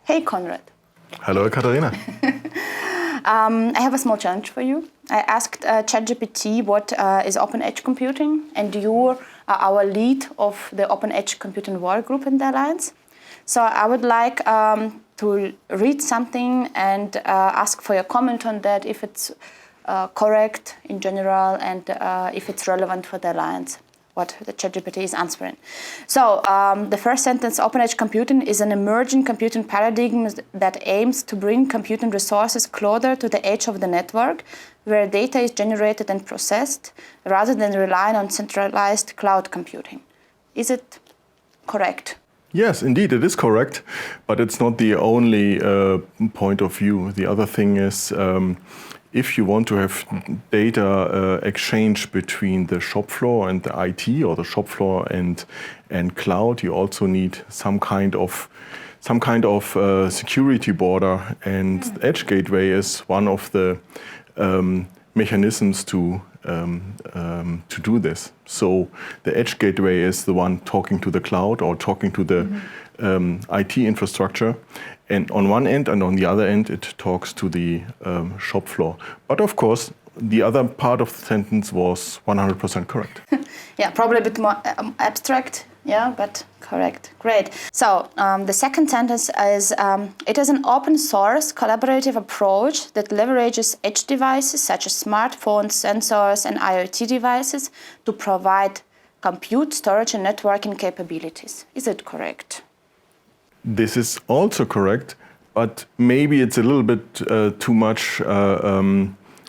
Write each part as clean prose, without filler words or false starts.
Hey, Konrad. Hello, Katharina. I have a small challenge for you. I asked ChatGPT what is open edge computing, and you are our lead of the open edge computing work group in the Alliance. So I would like to read something and ask for your comment on that, if it's correct in general and if it's relevant for the Alliance, what the ChatGPT is answering. So the first sentence, open edge computing is an emerging computing paradigm that aims to bring computing resources closer to the edge of the network, where data is generated and processed, rather than relying on centralized cloud computing. Is it correct? Yes, indeed, it is correct, but it's not the only point of view. The other thing is, if you want to have data exchange between the shop floor and the IT, or the shop floor and cloud, you also need some kind of security border, and Edge Gateway is one of the mechanisms to do this. So the Edge Gateway is the one talking to the cloud or talking to the IT infrastructure. And on one end and on the other end, it talks to the shop floor. But of course, the other part of the sentence was 100% correct. Yeah, probably a bit more abstract, yeah, but correct. Great. So the second sentence is, it is an open source collaborative approach that leverages edge devices such as smartphones, sensors, and IoT devices to provide compute, storage, and networking capabilities. Is it correct? This is also correct, but maybe it's a little bit too much.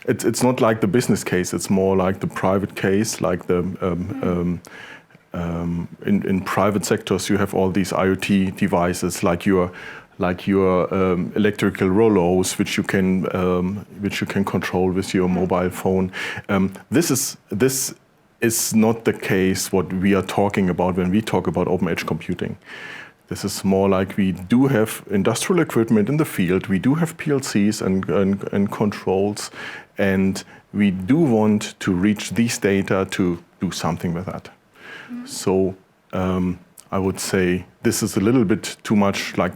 It's not like the business case, it's more like the private case, like the in private sectors you have all these IoT devices, like your electrical rollos, which you can control with your mobile phone. This is not the case what we are talking about when we talk about open edge computing. This is more like we do have industrial equipment in the field, we do have PLCs and controls, and we do want to reach these data to do something with that. So I would say this is a little bit too much like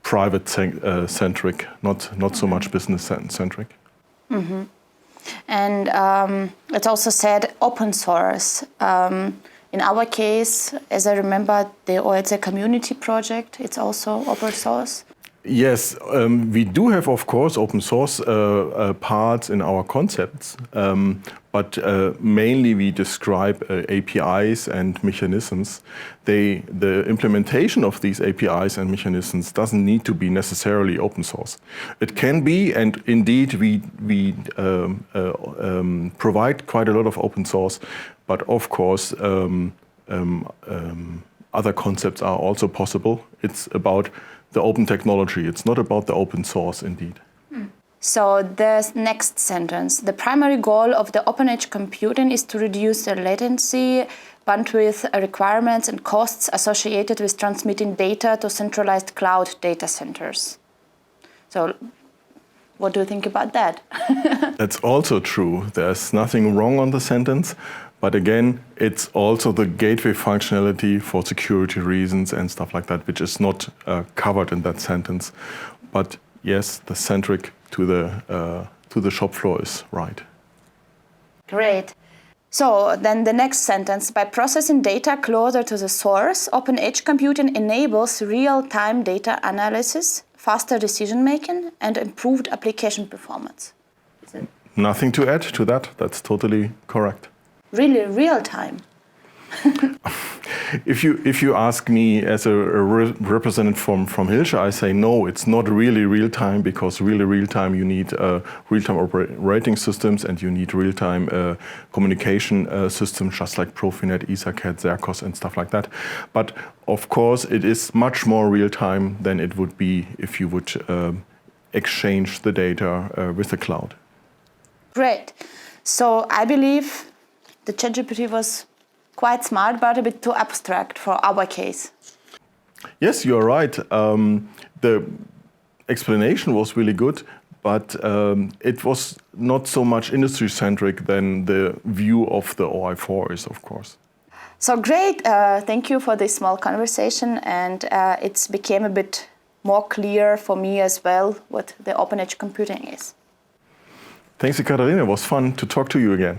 private centric, not so much business centric. Mm-hmm. And it's also said open source. In our case, as I remember, it's a community project. It's also open source. Yes, we do have, of course, open source parts in our concepts, but mainly we describe APIs and mechanisms. The implementation of these APIs and mechanisms doesn't need to be necessarily open source. It can be, and indeed we provide quite a lot of open source, but of course other concepts are also possible. It's about the open technology. It's not about the open source, indeed. So the next sentence, the primary goal of the open edge computing is to reduce the latency, bandwidth requirements and costs associated with transmitting data to centralized cloud data centers. So what do you think about that? That's also true. There's nothing wrong on the sentence. But again, it's also the gateway functionality for security reasons and stuff like that, which is not covered in that sentence. But yes, the centric to the shop floor is right. Great. So then the next sentence, by processing data closer to the source, open edge computing enables real-time data analysis, faster decision-making, and improved application performance. Nothing to add to that. That's totally correct. Really real time? If you ask me as a representative from Hilscher, I say no, it's not really real time, because really real time you need real-time operating systems and you need real-time communication systems, just like Profinet, EtherCAT, Zercos and stuff like that. But of course it is much more real time than it would be if you would exchange the data with the cloud. Great. So I believe the ChatGPT was quite smart, but a bit too abstract for our case. Yes, you're right. The explanation was really good, but it was not so much industry-centric than the view of the OI4 is, of course. So great. Thank you for this small conversation, and it became a bit more clear for me as well what the open edge computing is. Thanks, Ekaterina. It was fun to talk to you again.